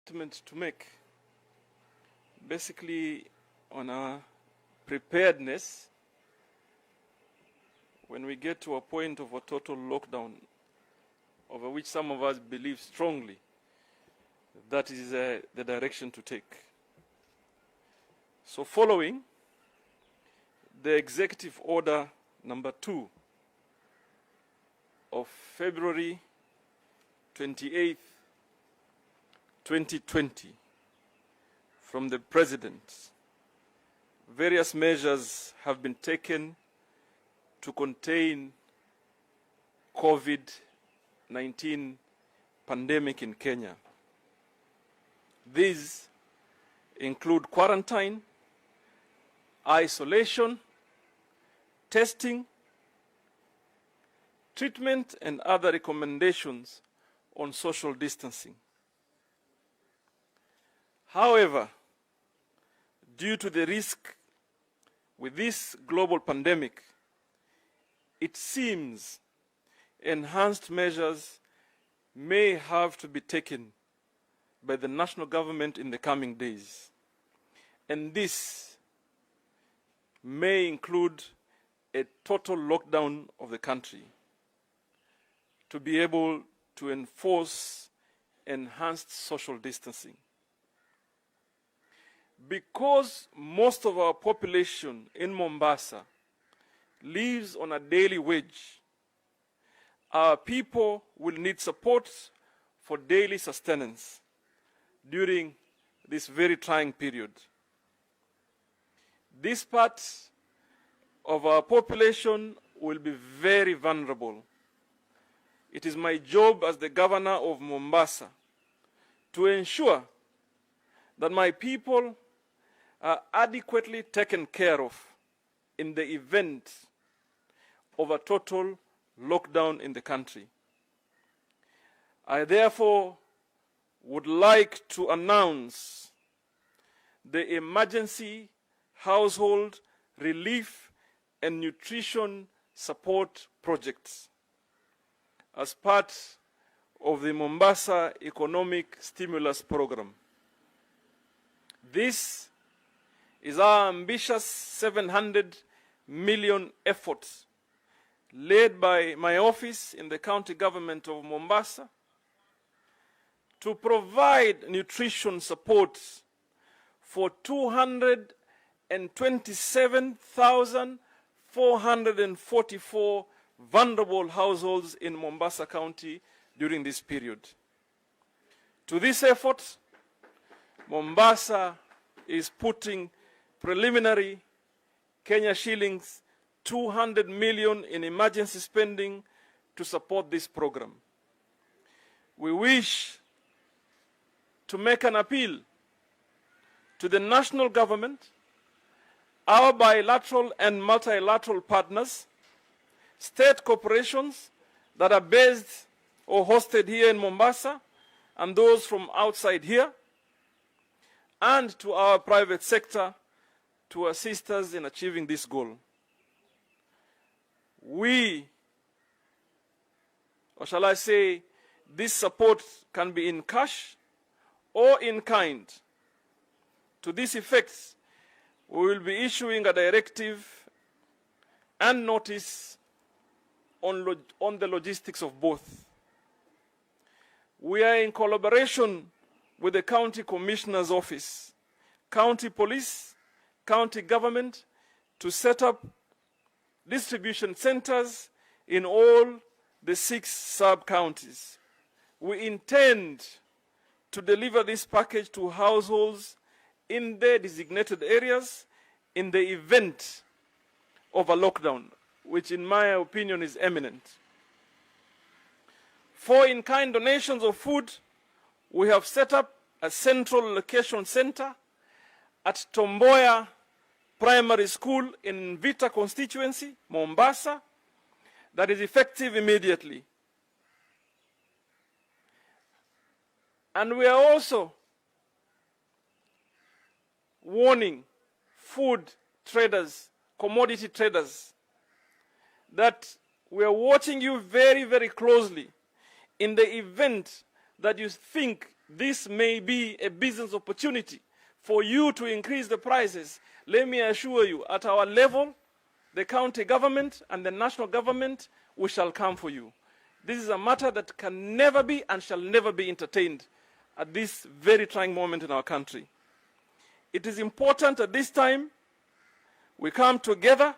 statement to make, basically on our preparedness when we get to a point of a total lockdown, over which some of us believe strongly that is the direction to take. So following the Executive Order number 2 of February 28th, 2020, from the President, various measures have been taken to contain COVID-19 pandemic in Kenya. These include quarantine, isolation, testing, treatment, and other recommendations on social distancing. However, due to the risk with this global pandemic, it seems enhanced measures may have to be taken by the national government in the coming days. And this may include a total lockdown of the country to be able to enforce enhanced social distancing. Because most of our population in Mombasa lives on a daily wage, our people will need support for daily sustenance during this very trying period. This part of our population will be very vulnerable. It is my job as the governor of Mombasa to ensure that my people are adequately taken care of in the event of a total lockdown in the country. I therefore would like to announce the Emergency Household Relief and Nutrition Support Projects as part of the Mombasa Economic Stimulus Program. This is our ambitious 700 million effort led by my office in the county government of Mombasa to provide nutrition support for 227,444 vulnerable households in Mombasa County during this period. To this effort, Mombasa is putting preliminary Kenya shillings 200 million in emergency spending to support this program. We wish to make an appeal to the national government, our bilateral and multilateral partners, state corporations that are based or hosted here in Mombasa, and those from outside here, and to our private sector to assist us in achieving this goal. We, or shall I say, this support can be in cash or in kind. To this effect, we will be issuing a directive and notice on the logistics of both. We are in collaboration with the County Commissioner's Office, County Police, County Government to set up distribution centers in all the 6 sub-counties. We intend to deliver this package to households in their designated areas in the event of a lockdown, which in my opinion is imminent. For in-kind donations of food, we have set up a central location center at Tomboya Primary School in Vita constituency, Mombasa, that is effective immediately. And we are also warning food traders, commodity traders, that we are watching you very, very closely in the event that you think this may be a business opportunity for you to increase the prices, let me assure you, at our level, the county government and the national government, we shall come for you. This is a matter that can never be and shall never be entertained at this very trying moment in our country. It is important at this time we come together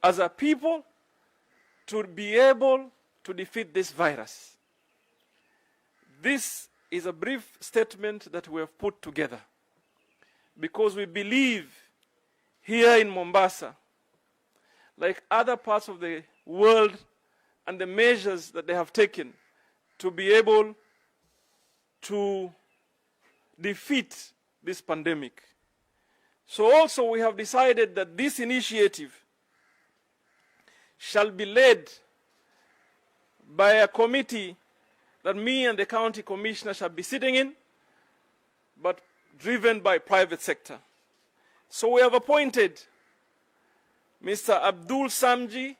as a people to be able to defeat this virus. This is a brief statement that we have put together because we believe here in Mombasa, like other parts of the world, and the measures that they have taken to be able to defeat this pandemic. So also we have decided that this initiative shall be led by a committee that me and the county commissioner shall be sitting in, but driven by private sector. So we have appointed Mr. Abdul Samji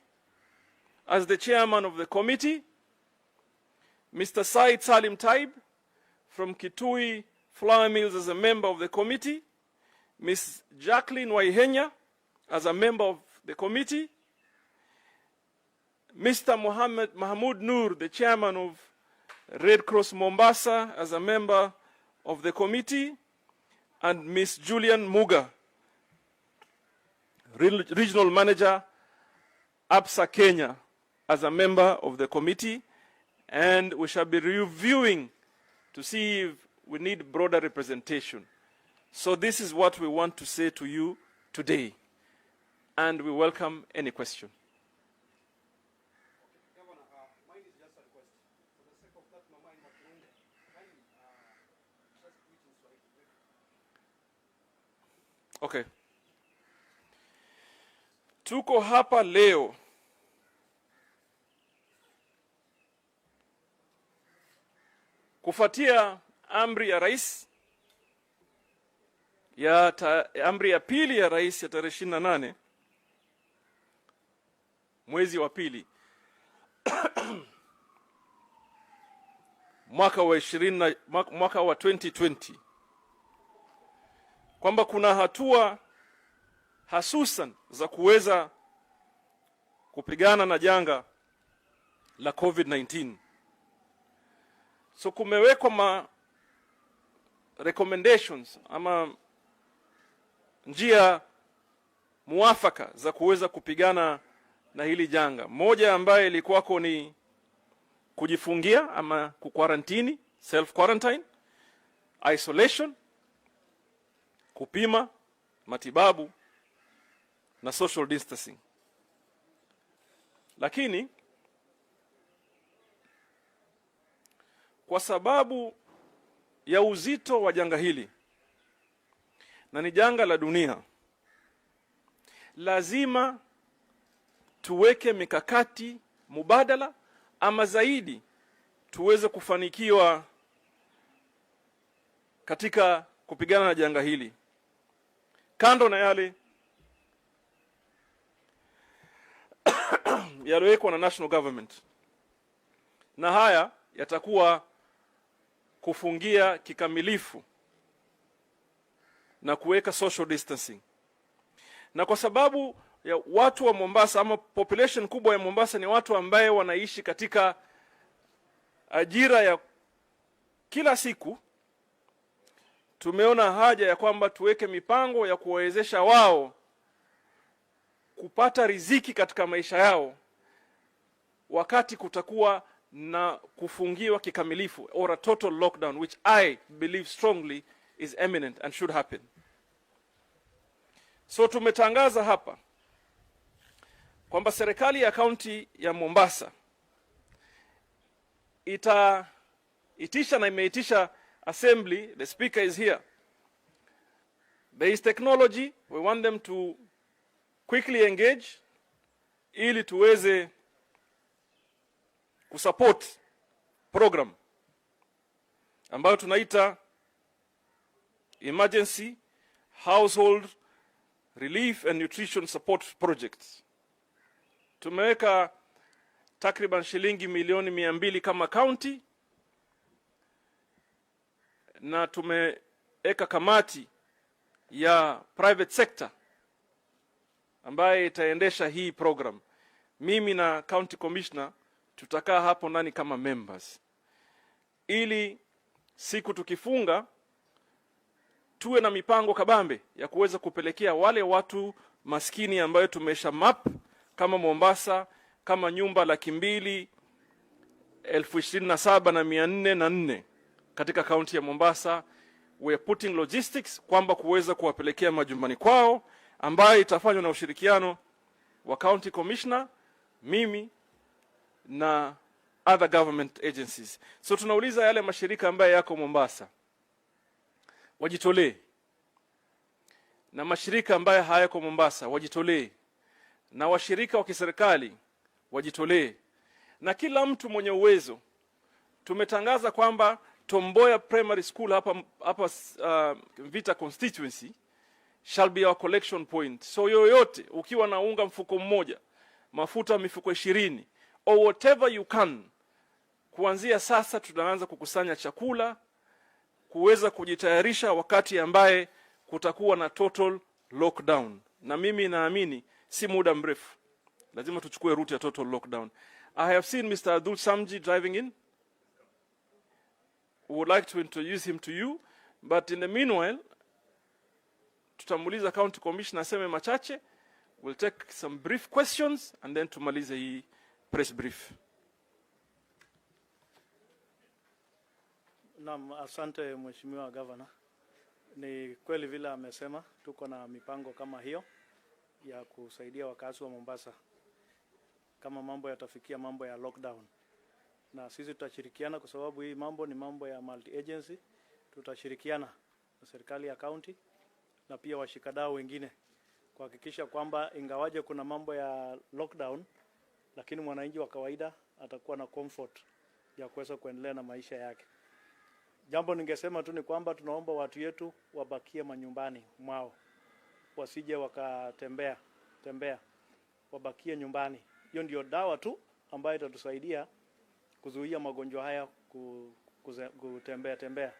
as the chairman of the committee, Mr. Said Salim Taib from Kitui Flour Mills as a member of the committee, Ms. Jacqueline Waihenya as a member of the committee, Mr. Mahmoud Noor, the chairman of Red Cross Mombasa, as a member of the committee, and Ms. Julian Muga, regional manager, APSA Kenya, as a member of the committee. And we shall be reviewing to see if we need broader representation. So this is what we want to say to you today, and we welcome any question. Governor, mine is just a request. For the sake of that, Mama in Makurunde, kindly just preach in Swahili. Okay. Tuko hapa leo kufuatia amri ya rais amri ya pili ya rais ya tarehe 28 mwezi wa pili mwaka wa 2020 kwamba kuna hatua hasusan za kuweza kupigana na janga la COVID-19. So kumewekwa recommendations ama njia muafaka za kuweza kupigana na hili janga. Moja ambaye ilikuwako ni kujifungia ama kukarantini, self quarantine, isolation, kupima, matibabu na social distancing. Lakini kwa sababu ya uzito wa janga hili na ni janga la dunia, lazima tuweke mikakati mubadala ama zaidi tuweze kufanikiwa katika kupigana na janga hili. Kando na yale yaliyowekwa na national government, na haya yatakuwa kufungia kikamilifu na kuweka social distancing. Na kwa sababu ya watu wa Mombasa ama population kubwa ya Mombasa ni watu ambaye wanaishi katika ajira ya kila siku, tumeona haja ya kwamba tuweke mipango ya kuwawezesha wao kupata riziki katika maisha yao wakati kutakuwa na kufungiwa kikamilifu or a total lockdown, which I believe strongly is imminent and should happen. So tumetangaza hapa kwamba serikali ya kaunti ya Mombasa itaitisha na imeitisha assembly. The speaker is here. There is technology. We want them to quickly engage ili tuweze kusupport program ambayo tunaita Emergency Household Relief and Nutrition Support Project. Tumeweka takriban shilingi milioni 200 kama county, na tumeweka kamati ya private sector ambaye itaendesha hii program. Mimi na county commissioner tutakaa hapo ndani kama members, ili siku tukifunga tuwe na mipango kabambe ya kuweza kupelekea wale watu maskini ambayo tumesha map kama Mombasa, kama nyumba 227,404 katika kaunti ya Mombasa. We are putting logistics kwamba kuweza kuwapelekea majumbani kwao, ambayo itafanywa na ushirikiano wa county commissioner, mimi na other government agencies. So tunauliza yale mashirika ambayo yako Mombasa wajitolee, na mashirika ambayo hayako Mombasa wajitolee, na washirika wa kiserikali wajitolee, na kila mtu mwenye uwezo. Tumetangaza kwamba Tomboya Primary School hapa Vita constituency shall be our collection point. So yoyote ukiwa na unga mfuko mmoja, mafuta mifuko 20, or whatever you can, kuanzia sasa tunaanza kukusanya chakula kuweza kujitayarisha wakati ambaye kutakuwa na total lockdown. Na mimi naamini si muda mrefu lazima tuchukue route ya total lockdown. I have seen Mr. Abdul Samji driving in. We would like to introduce him to you, but in the meanwhile tutamuliza county commissioner aseme machache. We'll take some brief questions and then tumalize hii press brief. Naam, asante Mheshimiwa Governor. Ni kweli vile amesema, tuko na mipango kama hiyo ya kusaidia wakazi wa Mombasa kama mambo yatafikia mambo ya lockdown. Na sisi tutashirikiana kwa sababu hii mambo ni mambo ya multi agency. Tutashirikiana na serikali ya county na pia washikadau wengine kuhakikisha kwamba ingawaje kuna mambo ya lockdown, lakini mwananchi wa kawaida atakuwa na comfort ya kuweza kuendelea na maisha yake. Jambo ningesema tu ni kwamba tunaomba watu yetu wabakie manyumbani mwao, wasije wakatembea wabakie nyumbani. Hiyo ndio dawa tu ambayo itatusaidia kuzuia magonjwa haya kutembea.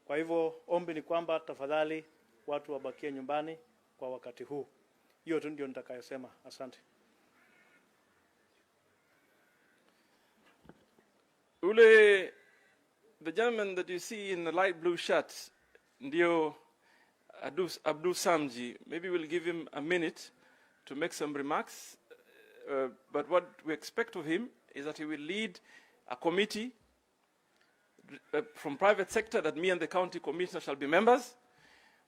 Kwa hivyo ombi ni kwamba tafadhali watu wabakie nyumbani kwa wakati huu. Hiyo tu ndio nitakayosema. Asante. The gentleman that you see in the light blue shirt, ndio Abdul Samji. Maybe we'll give him a minute to make some remarks. But what we expect of him is that he will lead a committee from private sector that me and the county commissioner shall be members,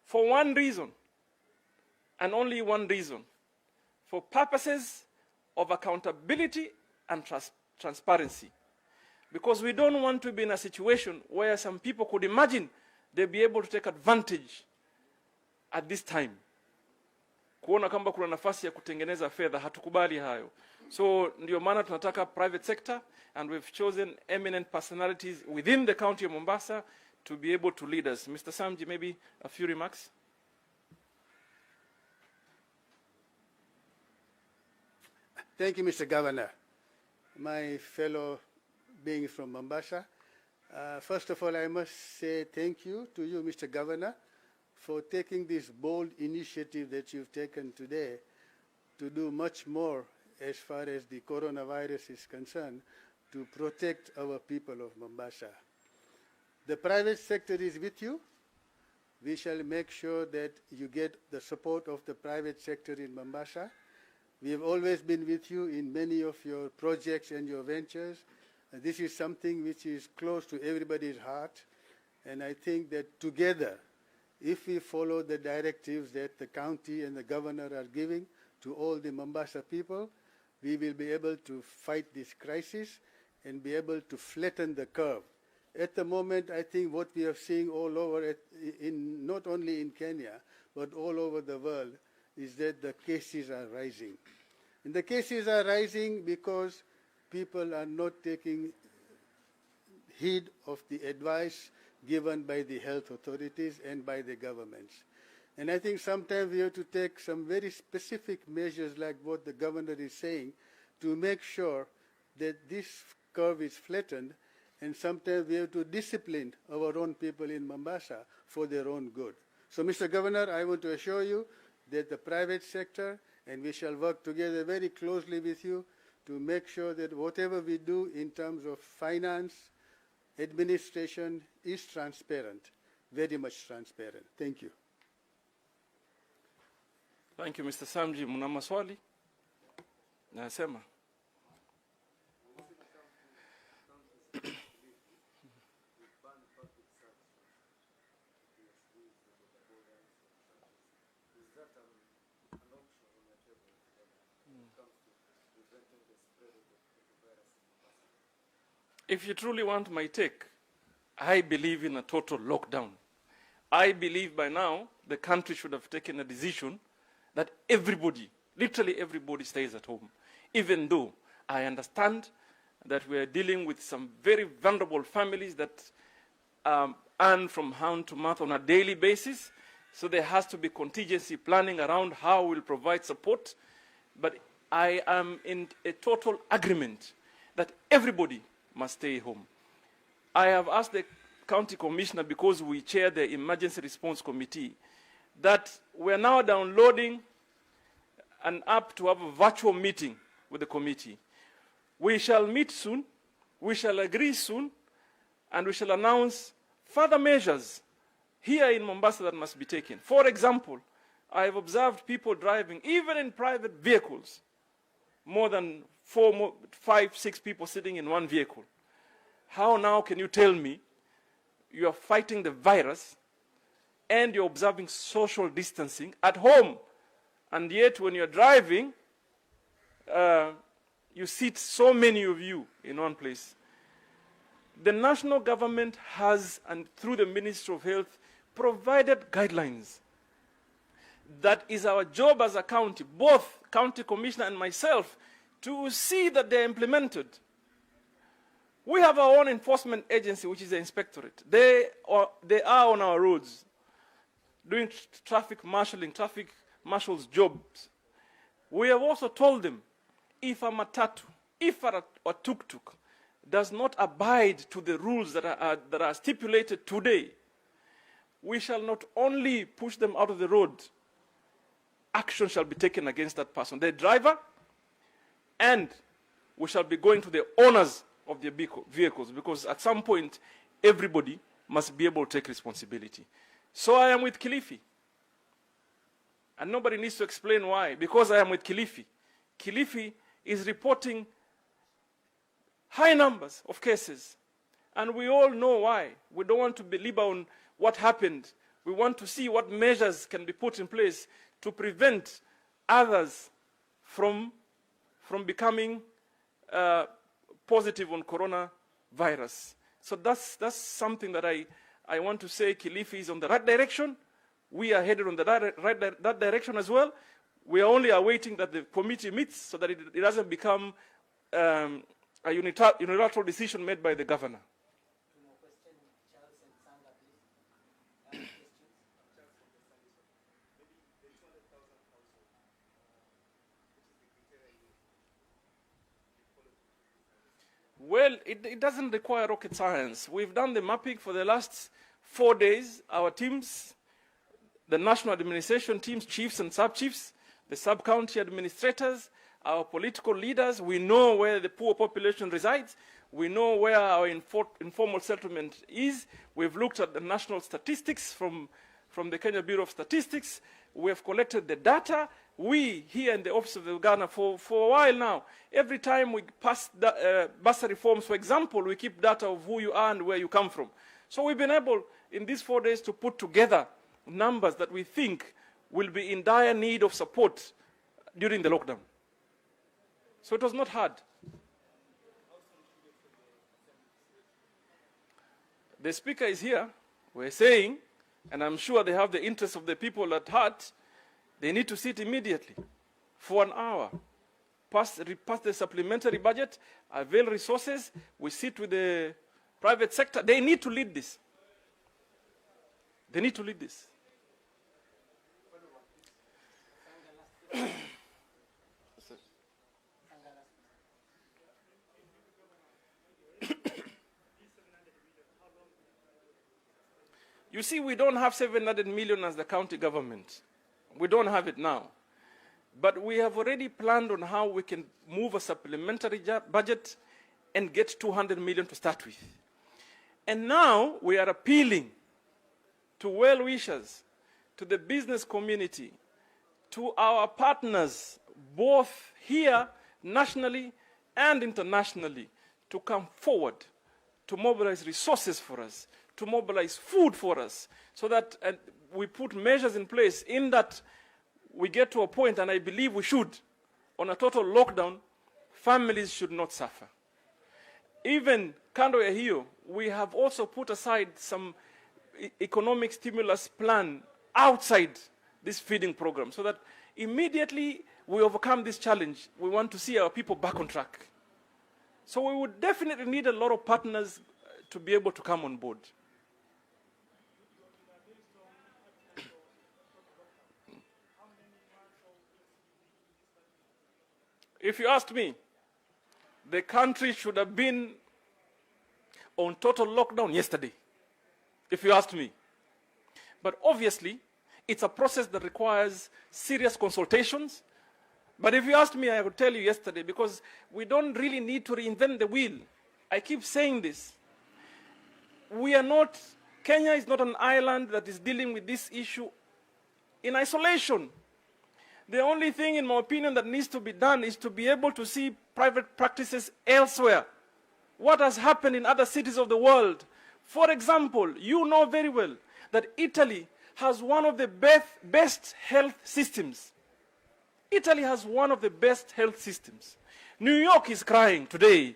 for one reason, and only one reason, for purposes of accountability and transparency. Because we don't want to be in a situation where some people could imagine they'll be able to take advantage at this time. Kuona kamba kuna nafasi ya kutengeneza fedha, hatukubali hayo. So ndio maana tunataka private sector, and we've chosen eminent personalities within the county of Mombasa to be able to lead us. Mr. Samji, maybe a few remarks. Thank you, Mr. Governor. My fellow being from Mombasa, first of all, I must say thank you to you, Mr. Governor, for taking this bold initiative that you've taken today to do much more as far as the coronavirus is concerned to protect our people of Mombasa. The private sector is with you. We shall make sure that you get the support of the private sector in Mombasa. We have always been with you in many of your projects and your ventures. This is something which is close to everybody's heart, and I think that together, if we follow the directives that the county and the governor are giving to all the Mombasa people, we will be able to fight this crisis and be able to flatten the curve. At the moment, I think what we are seeing all over, not only in Kenya, but all over the world, is that the cases are rising. And the cases are rising because people are not taking heed of the advice given by the health authorities and by the governments. And I think sometimes we have to take some very specific measures like what the governor is saying to make sure that this curve is flattened and sometimes we have to discipline our own people in Mombasa for their own good. So, Mr. Governor, I want to assure you that the private sector, and we shall work together very closely with you to make sure that whatever we do in terms of finance, administration is transparent, very much transparent. Thank you. Thank you, Mr. Samji. Muna maswali? Nasema. If you truly want my take, I believe in a total lockdown. I believe by now the country should have taken a decision that everybody, literally everybody, stays at home. Even though I understand that we are dealing with some very vulnerable families that earn from hand to mouth on a daily basis. So there has to be contingency planning around how we'll provide support. But I am in a total agreement that everybody must stay home. I have asked the county commissioner, because we chair the emergency response committee, that we're now downloading an app to have a virtual meeting with the committee. We shall meet soon, we shall agree soon, and we shall announce further measures here in Mombasa that must be taken. For example, I have observed people driving, even in private vehicles, more than 4, 5, 6 people sitting in one vehicle. How now can you tell me you are fighting the virus and you're observing social distancing at home, and yet when you're driving, you sit so many of you in one place? The national government has, and through the Ministry of Health, provided guidelines. That is our job as a county, both county commissioner and myself, to see that they're implemented. We have our own enforcement agency, which is the inspectorate. They are on our roads doing traffic marshalling, traffic marshals' jobs. We have also told them, if a matatu, if a tuk-tuk does not abide to the rules that are stipulated today, we shall not only push them out of the road, action shall be taken against that person, the driver, and we shall be going to the owners of the vehicles, because at some point, everybody must be able to take responsibility. So I am with Kilifi. And nobody needs to explain why. Because I am with Kilifi. Kilifi is reporting high numbers of cases. And we all know why. We don't want to belabor on what happened. We want to see what measures can be put in place to prevent others from becoming positive on coronavirus. So that's something that I want to say. Kilifi is on the right direction. We are headed on the that direction as well. We are only awaiting that the committee meets so that it doesn't become a unilateral decision made by the governor. Well, it doesn't require rocket science. We've done the mapping for the last 4 days. Our teams, the national administration teams, chiefs and sub-chiefs, the sub-county administrators, our political leaders, we know where the poor population resides. We know where our informal settlement is. We've looked at the national statistics from the Kenya Bureau of Statistics. We have collected the data. We, here in the Office of the Governor, for a while now, every time we pass bursary forms, for example, we keep data of who you are and where you come from. So we've been able, in these 4 days, to put together numbers that we think will be in dire need of support during the lockdown. So it was not hard. The speaker is here. We're saying, and I'm sure they have the interest of the people at heart, they need to sit immediately for an hour, pass the supplementary budget, avail resources. We sit with the private sector. They need to lead this. They need to lead this. You see, we don't have 700 million as the county government. We don't have it now. But we have already planned on how we can move a supplementary budget and get 200 million to start with. And now we are appealing to well-wishers, to the business community, to our partners, both here, nationally and internationally, to come forward, to mobilize resources for us, to mobilize food for us, so that we put measures in place in that we get to a point, and I believe we should, on a total lockdown, families should not suffer. Even kando ya hiyo, we have also put aside some economic stimulus plan outside this feeding program, so that immediately we overcome this challenge, we want to see our people back on track. So we would definitely need a lot of partners to be able to come on board. If you asked me, the country should have been on total lockdown yesterday, if you asked me. But obviously, it's a process that requires serious consultations. But if you asked me, I would tell you yesterday, because we don't really need to reinvent the wheel. I keep saying this. We are not, Kenya is not an island that is dealing with this issue in isolation. The only thing, in my opinion, that needs to be done is to be able to see private practices elsewhere. What has happened in other cities of the world? For example, you know very well that Italy has one of the best health systems. Italy has one of the best health systems. New York is crying today.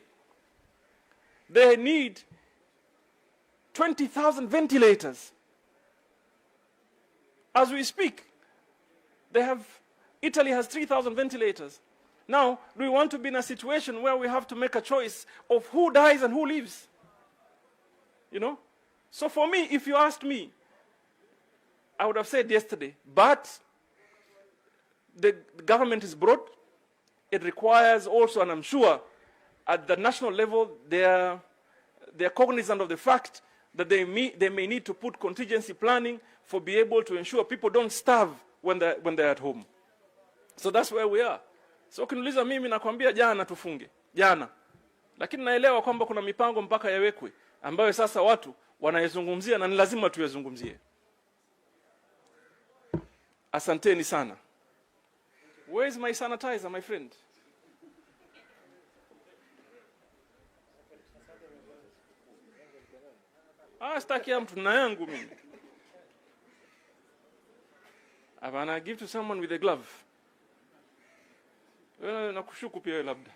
They need 20,000 ventilators. As we speak, Italy has 3,000 ventilators. Now, do we want to be in a situation where we have to make a choice of who dies and who lives? You know? So for me, if you asked me, I would have said yesterday, but the government is broad. It requires also, and I'm sure, at the national level, they're cognizant of the fact that they may need to put contingency planning for be able to ensure people don't starve when they're at home. So that's where we are. So ukiniuliza mimi nakwambia jana tufunge. Jana. Lakini naelewa kwamba kuna mipango mpaka yawekwe ambayo sasa watu wanayezungumzia na ni lazima tuyazungumzie. Asanteni sana. Where is my sanitizer, my friend? Sitaki ya mtu na yangu mimi. Avana give to someone with a glove. Nakushuku pia labda.